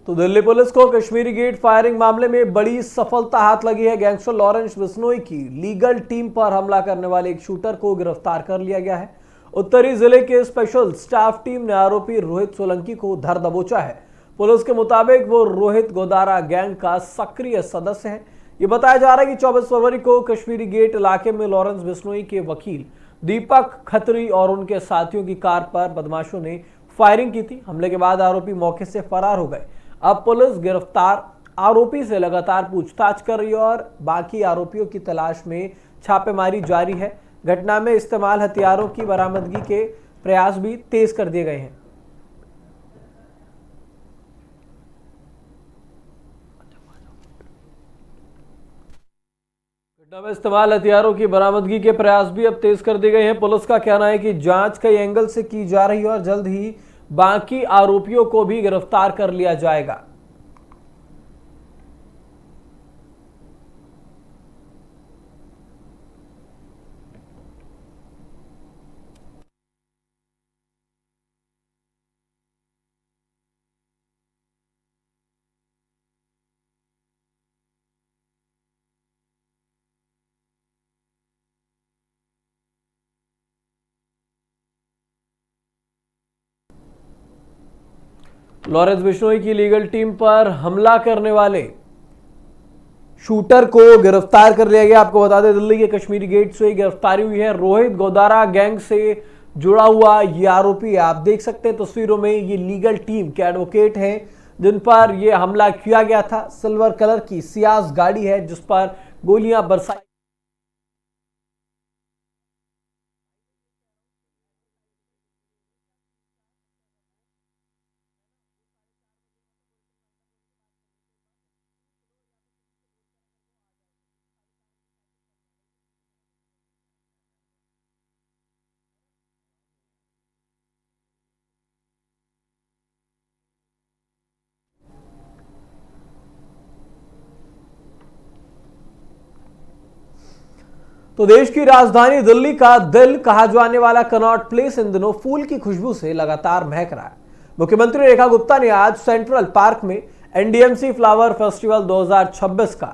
तो दिल्ली पुलिस को Kashmiri gate firing मामले में बड़ी सफलता हाथ लगी है। गैंगस्टर लॉरेंस बिश्नोई की लीगल टीम पर हमला करने वाले एक शूटर को गिरफ्तार कर लिया गया है। उत्तरी जिले के स्पेशल स्टाफ टीम ने आरोपी रोहित सोलंकी को धर दबोचा है। पुलिस के मुताबिक वो रोहित गोदारा गैंग का सक्रिय सदस्य है। ये बताया जा रहा है कि 24 फरवरी को कश्मीरी गेट इलाके में लॉरेंस बिश्नोई के वकील दीपक खत्री और उनके साथियों की कार पर बदमाशों ने फायरिंग की थी। हमले के बाद आरोपी मौके से फरार हो गए। अब पुलिस गिरफ्तार आरोपी से लगातार पूछताछ कर रही है और बाकी आरोपियों की तलाश में छापेमारी जारी है। घटना में इस्तेमाल हथियारों की बरामदगी के प्रयास भी तेज कर दिए गए हैं। घटना में इस्तेमाल हथियारों की बरामदगी के प्रयास भी अब तेज कर दिए गए हैं। पुलिस का कहना है कि जांच कई एंगल से की जा रही है और जल्द ही बाकी आरोपियों को भी गिरफ्तार कर लिया जाएगा। लॉरेंस बिश्नोई की लीगल टीम पर हमला करने वाले शूटर को गिरफ्तार कर लिया गया। आपको बता दें, दिल्ली के कश्मीरी गेट से गिरफ्तारी हुई है। रोहित गोदारा गैंग से जुड़ा हुआ ये आरोपी है। आप देख सकते हैं तस्वीरों में, ये लीगल टीम के एडवोकेट हैं जिन पर यह हमला किया गया था। सिल्वर कलर की सियाज गाड़ी है जिस पर गोलियां बरसाई। तो देश की राजधानी दिल्ली का दिल कहा जाने वाला कनॉट प्लेस इन दिनों फूल की खुशबू से लगातार महक रहा है। मुख्यमंत्री रेखा गुप्ता ने आज सेंट्रल पार्क में एनडीएमसी फ्लावर फेस्टिवल 2026 का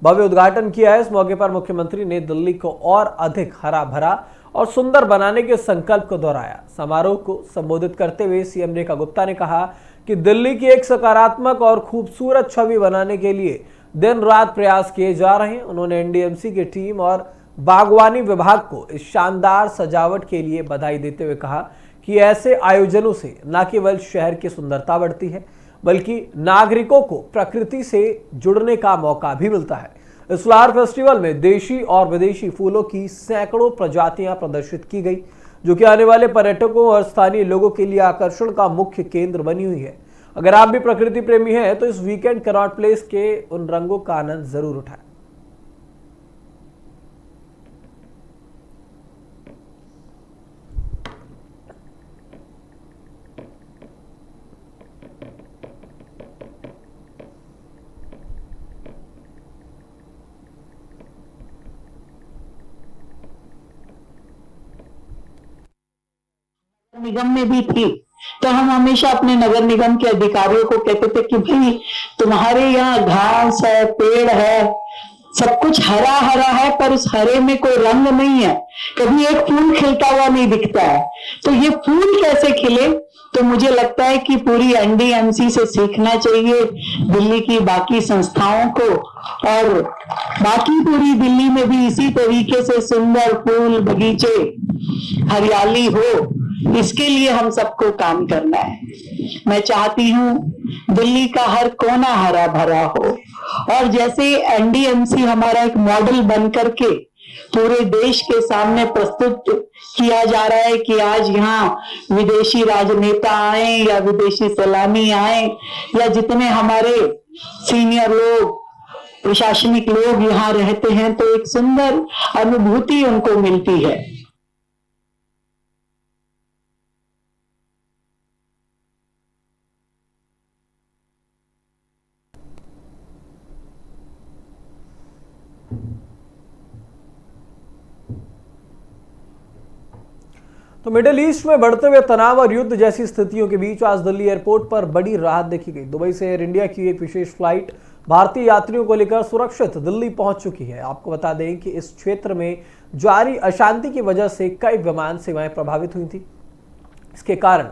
भव्य उद्घाटन किया है। इस मौके पर मुख्यमंत्री ने दिल्ली को और अधिक हरा भरा और सुंदर बनाने के संकल्प को दोहराया। समारोह को संबोधित करते हुए सीएम रेखा गुप्ता ने कहा कि दिल्ली की एक सकारात्मक और खूबसूरत छवि बनाने के लिए दिन रात प्रयास किए जा रहे हैं। उन्होंने एनडीएमसी की टीम और बागवानी विभाग को इस शानदार सजावट के लिए बधाई देते हुए कहा कि ऐसे आयोजनों से न केवल शहर की सुंदरता बढ़ती है बल्कि नागरिकों को प्रकृति से जुड़ने का मौका भी मिलता है। इस फ्लावर फेस्टिवल में देशी और विदेशी फूलों की सैकड़ों प्रजातियां प्रदर्शित की गई, जो कि आने वाले पर्यटकों और स्थानीय लोगों के लिए आकर्षण का मुख्य केंद्र बनी हुई है। अगर आप भी प्रकृति प्रेमी हैं तो इस वीकेंड कनॉट प्लेस के उन रंगों का आनंद जरूर उठाएं। निगम में भी थी, तो हम हमेशा अपने नगर निगम के अधिकारियों को कहते थे कि भाई तुम्हारे यहाँ घास है, पेड़ है, सब कुछ हरा हरा है, पर उस हरे में कोई रंग नहीं है, कभी एक फूल खिलता हुआ नहीं दिखता है। तो ये फूल कैसे खिले? तो मुझे लगता है कि पूरी एनडीएमसी से सीखना चाहिए, दिल्ली की बाकी संस्थाओं को, और बाकी पूरी दिल्ली में भी इसी तरीके से सुंदर फूल बगीचे, हरियाली हो, इसके लिए हम सबको काम करना है। मैं चाहती हूँ दिल्ली का हर कोना हरा भरा हो, और जैसे एनडीएमसी हमारा एक मॉडल बन करके पूरे देश के सामने प्रस्तुत किया जा रहा है कि आज यहाँ विदेशी राजनेता आए या विदेशी सैलानी आए या जितने हमारे सीनियर लोग, प्रशासनिक लोग यहाँ रहते हैं, तो एक सुंदर अनुभूति उनको मिलती है। तो मिडिल ईस्ट में बढ़ते हुए तनाव और युद्ध जैसी स्थितियों के बीच आज दिल्ली एयरपोर्ट पर बड़ी राहत देखी गई। दुबई से एयर इंडिया की एक विशेष फ्लाइट भारतीय यात्रियों को लेकर सुरक्षित दिल्ली पहुंच चुकी है। आपको बता दें कि इस क्षेत्र में जारी अशांति की वजह से कई विमान सेवाएं प्रभावित हुई थी। इसके कारण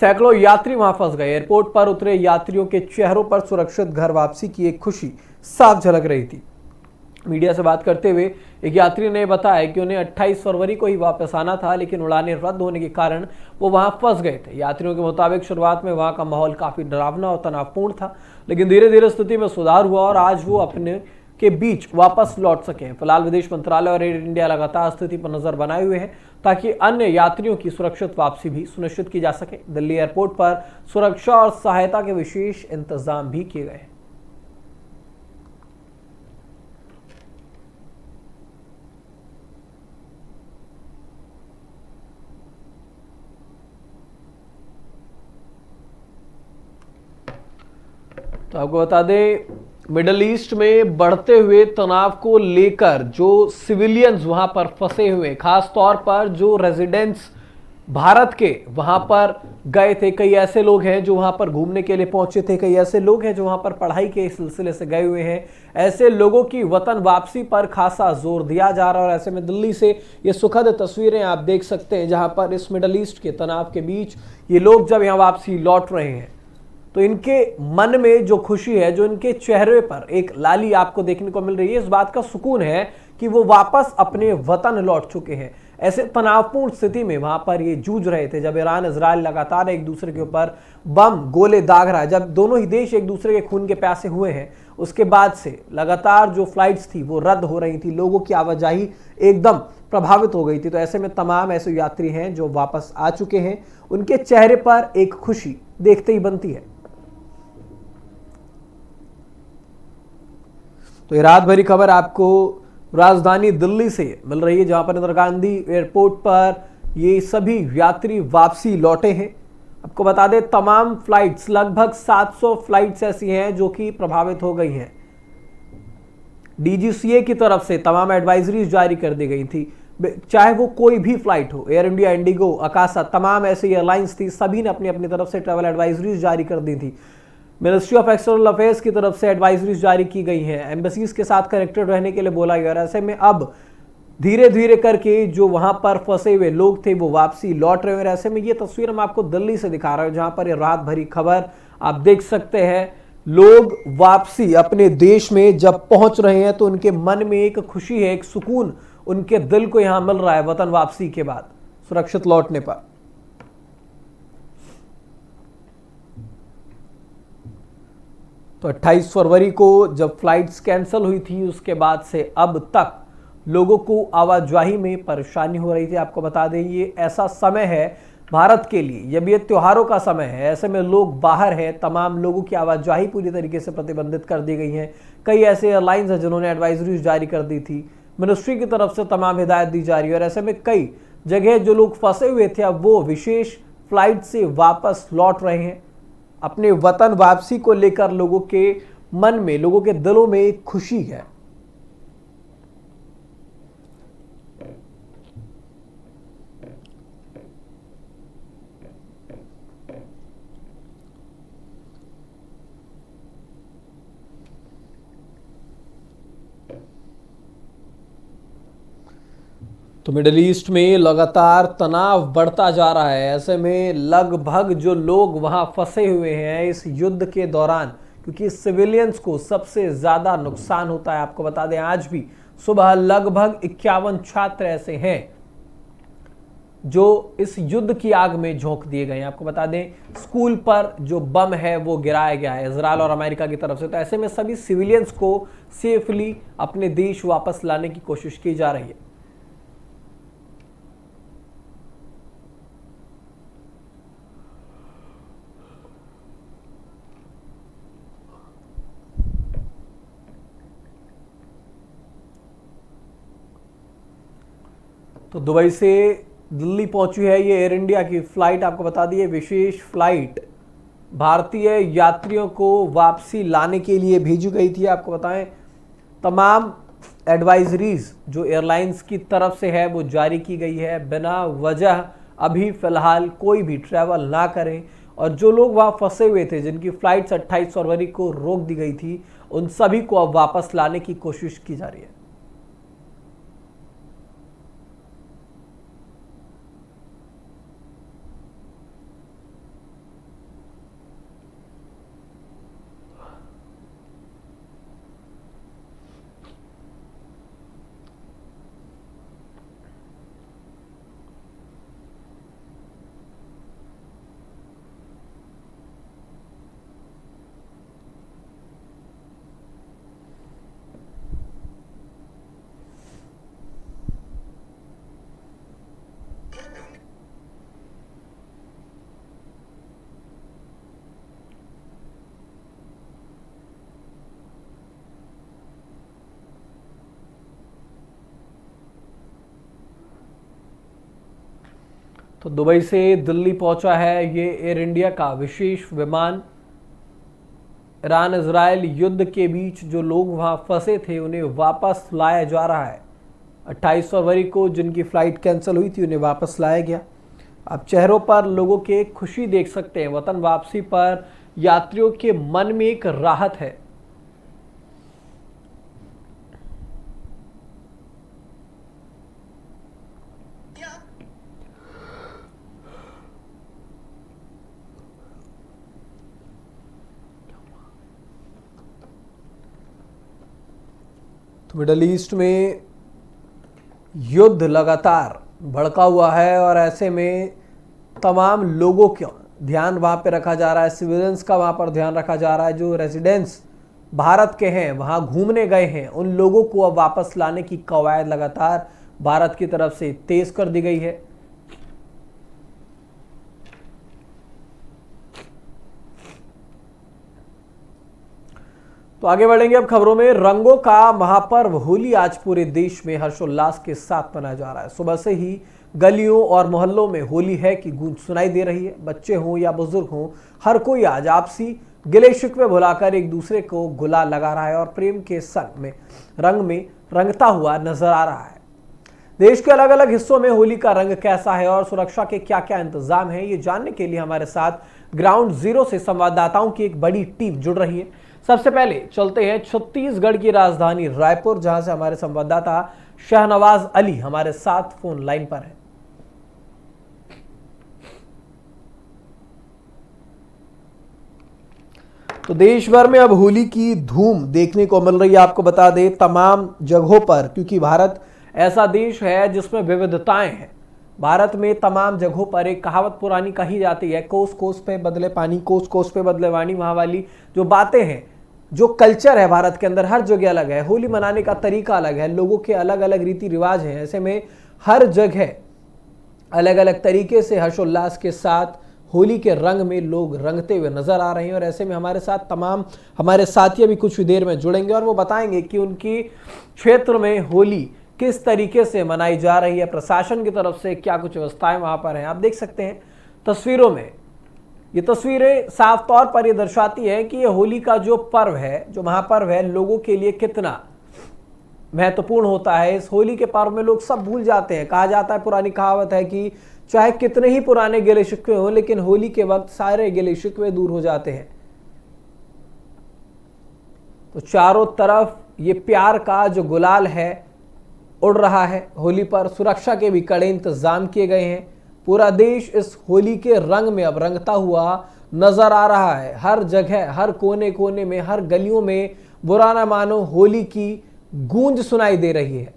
सैकड़ों यात्री वहां फंस गए। एयरपोर्ट पर उतरे यात्रियों के चेहरों पर सुरक्षित घर वापसी की एक खुशी साफ झलक रही थी। मीडिया से बात करते हुए एक यात्री ने बताया कि उन्हें 28 फरवरी को ही वापस आना था, लेकिन उड़ानें रद्द होने के कारण वो वहां फंस गए थे। यात्रियों के मुताबिक शुरुआत में वहां का माहौल काफी डरावना और तनावपूर्ण था, लेकिन धीरे धीरे स्थिति में सुधार हुआ और आज वो अपने के बीच वापस लौट सके। फिलहाल विदेश मंत्रालय और एयर इंडिया लगातार स्थिति पर नजर बनाए हुए हैं ताकि अन्य यात्रियों की सुरक्षित वापसी भी सुनिश्चित की जा सके। दिल्ली एयरपोर्ट पर सुरक्षा और सहायता के विशेष इंतजाम भी किए गए हैं। तो आपको बता दें, मिडल ईस्ट में बढ़ते हुए तनाव को लेकर जो सिविलियंस वहां पर फंसे हुए, खास तौर पर जो रेजिडेंट्स भारत के वहां पर गए थे, कई ऐसे लोग हैं जो वहां पर घूमने के लिए पहुंचे थे, कई ऐसे लोग हैं जो वहां पर पढ़ाई के सिलसिले से गए हुए हैं। ऐसे लोगों की वतन वापसी पर खासा जोर दिया जा रहा है और ऐसे में दिल्ली से ये सुखद तस्वीरें आप देख सकते हैं, जहां पर इस मिडल ईस्ट के तनाव के बीच ये लोग जब यहाँ वापसी लौट रहे हैं तो इनके मन में जो खुशी है, जो इनके चेहरे पर एक लाली आपको देखने को मिल रही है, इस बात का सुकून है कि वो वापस अपने वतन लौट चुके हैं। ऐसे तनावपूर्ण स्थिति में वहां पर ये जूझ रहे थे जब ईरान इजराइल लगातार एक दूसरे के ऊपर बम गोले दाग रहा है, जब दोनों ही देश एक दूसरे के खून के प्यासे हुए हैं, उसके बाद से लगातार जो फ्लाइट्स थी वो रद्द हो रही थी, लोगों की आवाजाही एकदम प्रभावित हो गई थी। तो ऐसे में तमाम ऐसे यात्री हैं जो वापस आ चुके हैं, उनके चेहरे पर एक खुशी देखते ही बनती है। तो ये रात भरी खबर आपको राजधानी दिल्ली से मिल रही है, जहां पर इंदिरा गांधी एयरपोर्ट पर ये सभी यात्री वापसी लौटे हैं। आपको बता दें, तमाम फ्लाइट्स, लगभग 700 फ्लाइट्स ऐसी हैं जो कि प्रभावित हो गई हैं। डीजीसीए की तरफ से तमाम एडवाइजरीज जारी कर दी गई थी, चाहे वो कोई भी फ्लाइट हो, एयर इंडिया, इंडिगो, अकासा, तमाम ऐसी एयरलाइंस थी, सभी ने अपनी अपनी तरफ से ट्रैवल एडवाइजरीज जारी कर दी थी। मिनिस्ट्री ऑफ एक्सटर्नल अफेयर्स की तरफ से एडवाइजरीज जारी की गई हैं, एम्बेसीज के साथ कनेक्टेड रहने के लिए बोला गया। और ऐसे में अब धीरे धीरे करके जो वहां पर फंसे हुए लोग थे वो वापसी लौट रहे हैं। और ऐसे में ये तस्वीर हम आपको दिल्ली से दिखा रहे हैं, जहां पर ये रात भरी खबर आप देख सकते हैं। लोग वापसी अपने देश में जब पहुंच रहे हैं तो उनके मन में एक खुशी है, एक सुकून उनके दिल को यहां मिल रहा है वतन वापसी के बाद, सुरक्षित लौटने पर। तो 28 फरवरी को जब फ्लाइट्स कैंसिल हुई थी, उसके बाद से अब तक लोगों को आवाजाही में परेशानी हो रही थी। आपको बता दें, ये ऐसा समय है भारत के लिए, जब ये त्योहारों का समय है, ऐसे में लोग बाहर हैं, तमाम लोगों की आवाजाही पूरी तरीके से प्रतिबंधित कर दी गई है। कई ऐसे एयरलाइंस हैं जिन्होंने एडवाइजरीज जारी कर दी थी, मिनिस्ट्री की तरफ से तमाम हिदायत दी जा रही है। और ऐसे में कई जगह जो लोग फंसे हुए थे, अब वो विशेष फ्लाइट से वापस लौट रहे हैं। अपने वतन वापसी को लेकर लोगों के मन में, लोगों के दिलों में एक खुशी है। तो मिडिल ईस्ट में लगातार तनाव बढ़ता जा रहा है। ऐसे में लगभग जो लोग वहां फंसे हुए हैं इस युद्ध के दौरान, क्योंकि सिविलियंस को सबसे ज्यादा नुकसान होता है। आपको बता दें, आज भी सुबह लगभग 51 छात्र ऐसे हैं जो इस युद्ध की आग में झोंक दिए गए हैं। आपको बता दें, स्कूल पर जो बम है वो गिराया गया है इजराइल और अमेरिका की तरफ से। तो ऐसे में सभी सिविलियंस को सेफली अपने देश वापस लाने की कोशिश की जा रही है। तो दुबई से दिल्ली पहुंची है ये एयर इंडिया की फ्लाइट। आपको बता दिए, विशेष फ्लाइट भारतीय यात्रियों को वापसी लाने के लिए भेजी गई थी। आपको बताएं, तमाम एडवाइजरीज जो एयरलाइंस की तरफ से है वो जारी की गई है। बिना वजह अभी फिलहाल कोई भी ट्रैवल ना करें और जो लोग वहां फंसे हुए थे, जिनकी फ्लाइट्स 28 फरवरी को रोक दी गई थी, उन सभी को अब वापस लाने की कोशिश की जा रही है। तो दुबई से दिल्ली पहुंचा है ये एयर इंडिया का विशेष विमान। ईरान इजराइल युद्ध के बीच जो लोग वहां फंसे थे उन्हें वापस लाया जा रहा है। 28 फरवरी को जिनकी फ्लाइट कैंसिल हुई थी उन्हें वापस लाया गया। आप चेहरों पर लोगों के खुशी देख सकते हैं। वतन वापसी पर यात्रियों के मन में एक राहत है। तो मिडल ईस्ट में युद्ध लगातार भड़का हुआ है और ऐसे में तमाम लोगों का ध्यान वहां पे रखा जा रहा है। सिविलियंस का वहां पर ध्यान रखा जा रहा है। जो रेजिडेंट्स भारत के हैं, वहां घूमने गए हैं, उन लोगों को अब वापस लाने की कवायद लगातार भारत की तरफ से तेज कर दी गई है। तो आगे बढ़ेंगे अब खबरों में। रंगों का महापर्व होली आज पूरे देश में हर्षोल्लास के साथ मनाया जा रहा है। सुबह से ही गलियों और मोहल्लों में होली है की गूंज सुनाई दे रही है। बच्चे हों या बुजुर्ग हों, हर कोई आज आपसी गिले शिकवे भुलाकर एक दूसरे को गुलाल लगा रहा है और प्रेम के संग में रंग में रंगता हुआ नजर आ रहा है। देश के अलग अलग हिस्सों में होली का रंग कैसा है और सुरक्षा के क्या क्या इंतजाम है, ये जानने के लिए हमारे साथ ग्राउंड जीरो से संवाददाताओं की एक बड़ी टीम जुड़ रही है। सबसे पहले चलते हैं छत्तीसगढ़ की राजधानी रायपुर, जहां से हमारे संवाददाता शाहनवाज अली हमारे साथ फोन लाइन पर है। तो देश भर में अब होली की धूम देखने को मिल रही है। आपको बता दें तमाम जगहों पर, क्योंकि भारत ऐसा देश है जिसमें विविधताएं हैं। भारत में तमाम जगहों पर एक कहावत पुरानी कही जाती है, कोस कोस पे बदले पानी, कोस कोस पे बदले वाणी। वहां वाली जो बातें हैं, जो कल्चर है भारत के अंदर, हर जगह अलग है। होली मनाने का तरीका अलग है, लोगों के अलग अलग रीति रिवाज हैं। ऐसे में हर जगह अलग अलग तरीके से हर्षोल्लास के साथ होली के रंग में लोग रंगते हुए नजर आ रहे हैं। और ऐसे में हमारे साथ तमाम हमारे साथी अभी कुछ ही देर में जुड़ेंगे और वो बताएंगे कि उनकी क्षेत्र में होली किस तरीके से मनाई जा रही है, प्रशासन की तरफ से क्या कुछ व्यवस्थाएं वहां पर हैं। आप देख सकते हैं तस्वीरों में, ये तस्वीरें साफ तौर पर ये दर्शाती है कि ये होली का जो पर्व है, जो महापर्व है, लोगों के लिए कितना महत्वपूर्ण होता है। इस होली के पर्व में लोग सब भूल जाते हैं। कहा जाता है, पुरानी कहावत है कि चाहे कितने ही पुराने गिले शिकवे हों, लेकिन होली के वक्त सारे गिले शिकवे दूर हो जाते हैं। तो चारों तरफ ये प्यार का जो गुलाल है उड़ रहा है। होली पर सुरक्षा के भी कड़े इंतजाम किए गए हैं। पूरा देश इस होली के रंग में अब रंगता हुआ नजर आ रहा है। हर जगह, हर कोने कोने में, हर गलियों में बुरा ना मानो होली की गूंज सुनाई दे रही है।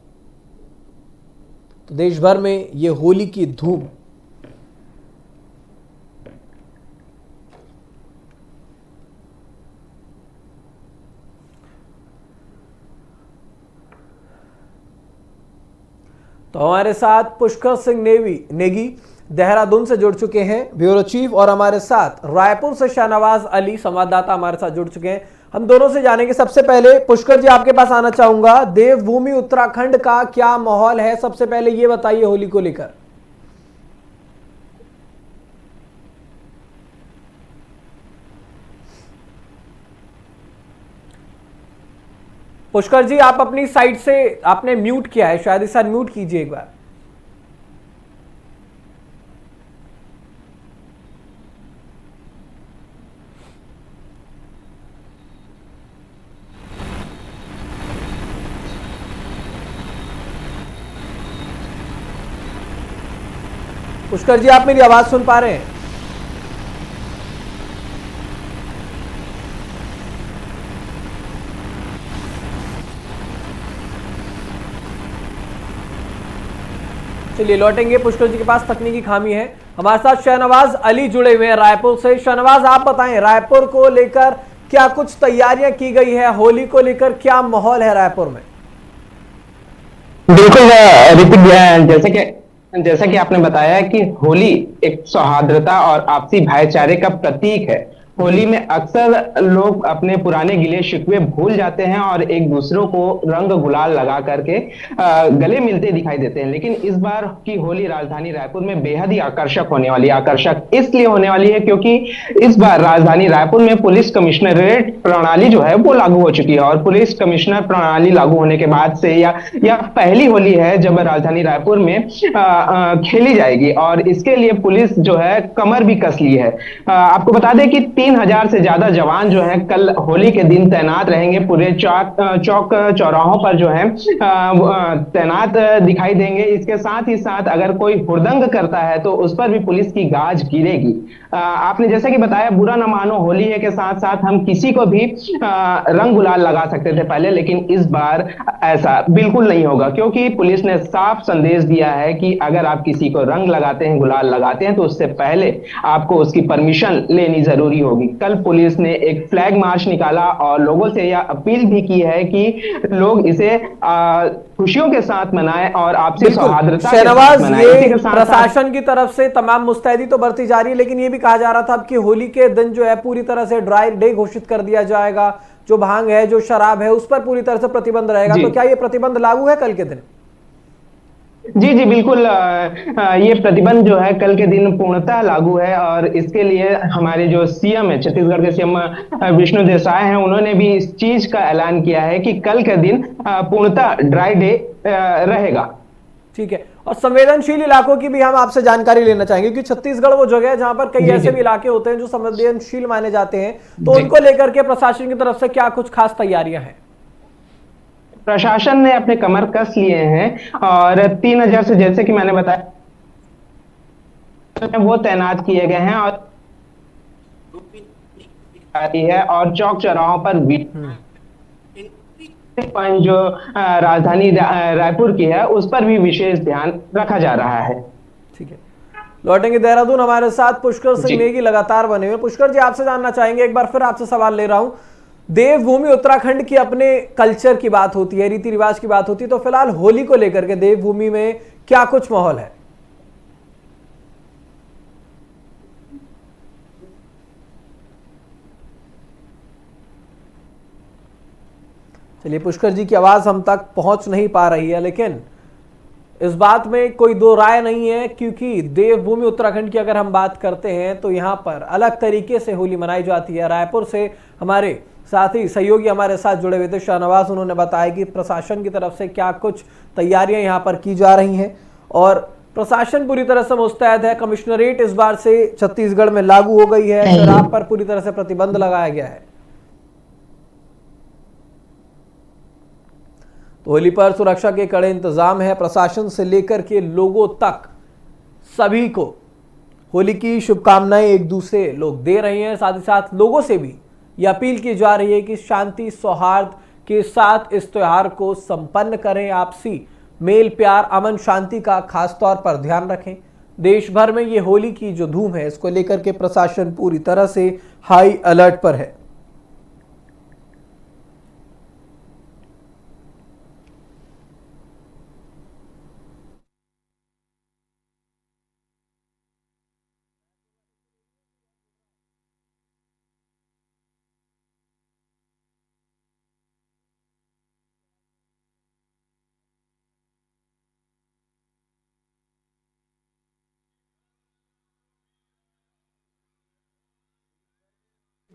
तो देश भर में ये होली की धूम। तो हमारे साथ पुष्कर सिंह नेगी देहरादून से जुड़ चुके हैं, ब्यूरो चीफ, और हमारे साथ रायपुर से शाहनवाज अली संवाददाता हमारे साथ जुड़ चुके हैं। हम दोनों से जानेंगे। सबसे पहले पुष्कर जी, आपके पास आना चाहूंगा। देवभूमि उत्तराखंड का क्या माहौल है, सबसे पहले ये बताइए होली को लेकर। पुष्कर जी, आप अपनी साइड से आपने म्यूट किया है, शायद इसे अनम्यूट कीजिए एक बार। पुष्कर जी, आप मेरी आवाज सुन पा रहे हैं? चलिए लौटेंगे पुष्कर जी के पास, तकनीकी खामी है। हमारे साथ शहनवाज अली जुड़े हुए हैं रायपुर से। शहनवाज, आप बताएं, रायपुर को लेकर क्या कुछ तैयारियां की गई है? होली को लेकर क्या माहौल है रायपुर में? बिल्कुल ऋतिक, जैसा कि आपने बताया कि होली एक सौहार्दता और आपसी भाईचारे का प्रतीक है। होली में अक्सर लोग अपने पुराने गिले शिकवे भूल जाते हैं और एक दूसरों को रंग गुलाल लगा करके गले मिलते दिखाई देते हैं। लेकिन इस बार की होली राजधानी रायपुर में बेहद ही आकर्षक होने वाली है। आकर्षक इसलिए होने वाली है क्योंकि इस बार राजधानी रायपुर में पुलिस कमिश्नरेट प्रणाली जो है वो लागू हो चुकी है। और पुलिस कमिश्नर प्रणाली लागू होने के बाद से या पहली होली है जब राजधानी रायपुर में खेली जाएगी। और इसके लिए पुलिस जो है कमर भी कस ली है। आपको बता दें कि 3000 से ज्यादा जवान जो हैं कल होली के दिन तैनात रहेंगे। पूरे चौक चौराहों पर जो है तैनात दिखाई देंगे। इसके साथ ही साथ अगर कोई हुड़दंग करता है तो उस पर भी पुलिस की गाज गिरेगी। आपने जैसा कि बताया, बुरा न मानो, होली है के साथ साथ हम किसी को भी रंग गुलाल लगा सकते थे पहले, लेकिन इस बार ऐसा बिल्कुल नहीं होगा क्योंकि पुलिस ने साफ संदेश दिया है कि अगर आप किसी को रंग लगाते हैं, गुलाल लगाते हैं, तो उससे पहले आपको उसकी परमिशन लेनी जरूरी होगी। कल पुलिस ने एक फ्लैग मार्च निकाला और लोगों से यह अपील भी की है कि लोग इसे खुशियों के साथ मनाएं और आपसी सौहार्दता के साथ मनाएं। ये प्रशासन की तरफ से तमाम मुस्तैदी तो बरती जा रही है, लेकिन ये भी कहा जा रहा था कि होली के दिन जो है पूरी तरह से ड्राई डे घोषित कर दिया जाएगा। जो भांग है, जो शराब है, उस पर पूरी तरह से प्रतिबंध रहेगा। तो क्या ये प्रतिबंध लागू है कल के दिन? जी बिल्कुल, ये प्रतिबंध जो है कल के दिन पूर्णतः लागू है। और इसके लिए हमारे जो सीएम है, छत्तीसगढ़ के सीएम विष्णु देसाई हैं, उन्होंने भी इस चीज का ऐलान किया है कि कल के दिन पूर्णतः ड्राई डे रहेगा। ठीक है, और संवेदनशील इलाकों की भी हम आपसे जानकारी लेना चाहेंगे क्योंकि छत्तीसगढ़ वो जगह है जहां पर कई ऐसे भी इलाके होते हैं जो संवेदनशील माने जाते हैं। तो उनको लेकर के प्रशासन की तरफ से क्या कुछ खास तैयारियां हैं? प्रशासन ने अपने कमर कस लिए हैं और 3000 से, जैसे कि मैंने बताया, वो तैनात किए गए हैं। और और चौक चौराहों पर भी जो राजधानी रायपुर की है उस पर भी विशेष ध्यान रखा जा रहा है। ठीक है, लौटेंगे देहरादून। हमारे साथ पुष्कर सिंह नेगी लगातार बने हुए। पुष्कर जी, आपसे जानना चाहेंगे, एक बार फिर आपसे सवाल ले रहा हूं। देवभूमि उत्तराखंड की अपने कल्चर की बात होती है, रीति रिवाज की बात होती है, तो फिलहाल होली को लेकर के देवभूमि में क्या कुछ माहौल है? चलिए, पुष्कर जी की आवाज हम तक पहुंच नहीं पा रही है, लेकिन इस बात में कोई दो राय नहीं है क्योंकि देवभूमि उत्तराखंड की अगर हम बात करते हैं तो यहां पर अलग तरीके से होली मनाई जाती है। रायपुर से हमारे साथ ही सहयोगी हमारे साथ जुड़े हुए थे शहनवाज, उन्होंने बताया कि प्रशासन की तरफ से क्या कुछ तैयारियां यहां पर की जा रही हैं और प्रशासन पूरी तरह से मुस्तैद है। कमिश्नरेट इस बार से छत्तीसगढ़ में लागू हो गई है। शराब पर पूरी तरह से प्रतिबंध लगाया गया है। तो होली पर सुरक्षा के कड़े इंतजाम है। प्रशासन से लेकर के लोगों तक सभी को होली की शुभकामनाएं एक दूसरे लोग दे रहे हैं। साथ ही साथ लोगों से भी यह अपील की जा रही है कि शांति सौहार्द के साथ इस त्योहार को संपन्न करें। आपसी मेल प्यार, अमन शांति का खास तौर पर ध्यान रखें। देश भर में ये होली की जो धूम है, इसको लेकर के प्रशासन पूरी तरह से हाई अलर्ट पर है।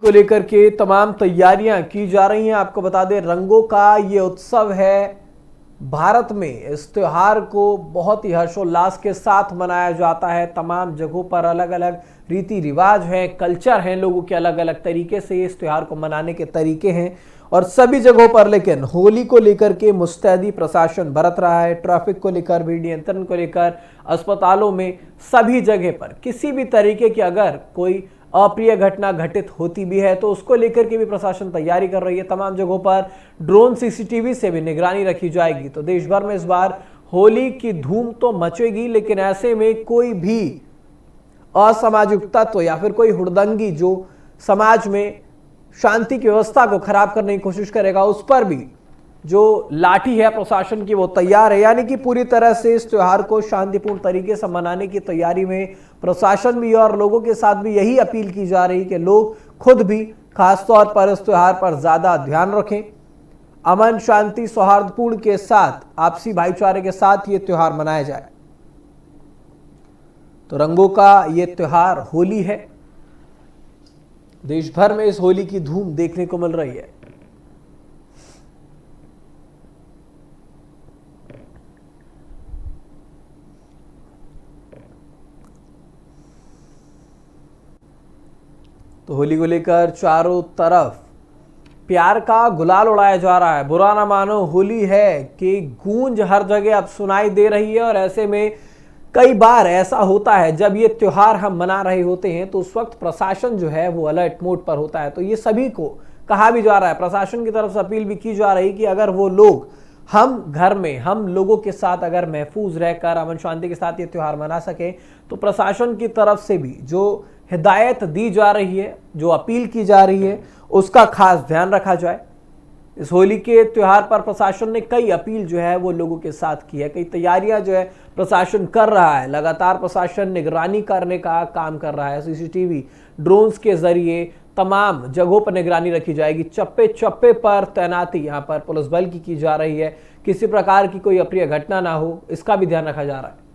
को लेकर के तमाम तैयारियां की जा रही हैं। आपको बता दें, रंगों का ये उत्सव है। भारत में इस त्योहार को बहुत ही हर्षोल्लास के साथ मनाया जाता है। तमाम जगहों पर अलग अलग रीति रिवाज हैं, कल्चर हैं, लोगों के अलग अलग तरीके से इस त्यौहार को मनाने के तरीके हैं और सभी जगहों पर लेकिन होली को लेकर के मुस्तैदी प्रशासन बरत रहा है। ट्रैफिक को लेकर, भीड़ नियंत्रण को लेकर, अस्पतालों में, सभी जगह पर किसी भी तरीके की अगर कोई अप्रिय घटना घटित होती भी है तो उसको लेकर के भी प्रशासन तैयारी कर रही है। तमाम जगहों पर ड्रोन, सीसीटीवी से भी निगरानी रखी जाएगी। तो देश भर में इस बार होली की धूम तो मचेगी, लेकिन ऐसे में कोई भी असामाजिक तत्व या फिर कोई हुड़दंगी जो समाज में शांति की व्यवस्था को खराब करने की कोशिश करेगा, उस पर भी जो लाठी है प्रशासन की वो तैयार है। यानी कि पूरी तरह से इस त्योहार को शांतिपूर्ण तरीके से मनाने की तैयारी में प्रशासन भी और लोगों के साथ भी यही अपील की जा रही है कि लोग खुद भी खासतौर पर इस त्योहार पर ज्यादा ध्यान रखें। अमन, शांति, सौहार्दपूर्ण के साथ, आपसी भाईचारे के साथ ये त्योहार मनाया जाए। तो रंगों का ये त्योहार होली है। देश भर में इस होली की धूम देखने को मिल रही है। तो होली को लेकर चारों तरफ प्यार का गुलाल उड़ाया जा रहा है। बुरा ना मानो होली है कि गूंज हर जगह अब सुनाई दे रही है और ऐसे में कई बार ऐसा होता है जब ये त्योहार हम मना रहे होते हैं तो उस वक्त प्रशासन जो है वो अलर्ट मोड पर होता है। तो ये सभी को कहा भी जा रहा है, प्रशासन की तरफ से अपील भी की जा रही कि अगर वो लोग हम घर में हम लोगों के साथ अगर महफूज रहकर अमन शांति के साथ ये त्योहार मना सके तो प्रशासन की तरफ से भी जो हिदायत दी जा रही है, जो अपील की जा रही है, उसका खास ध्यान रखा जाए। इस होली के त्योहार पर प्रशासन ने कई अपील जो है वो लोगों के साथ की है, कई तैयारियां जो है प्रशासन कर रहा है। लगातार प्रशासन निगरानी करने का काम कर रहा है। सीसीटीवी, ड्रोन्स के जरिए तमाम जगहों पर निगरानी रखी जाएगी। चप्पे चप्पे पर तैनाती यहाँ पर पुलिस बल की जा रही है। किसी प्रकार की कोई अप्रिय घटना ना हो, इसका भी ध्यान रखा जा रहा है।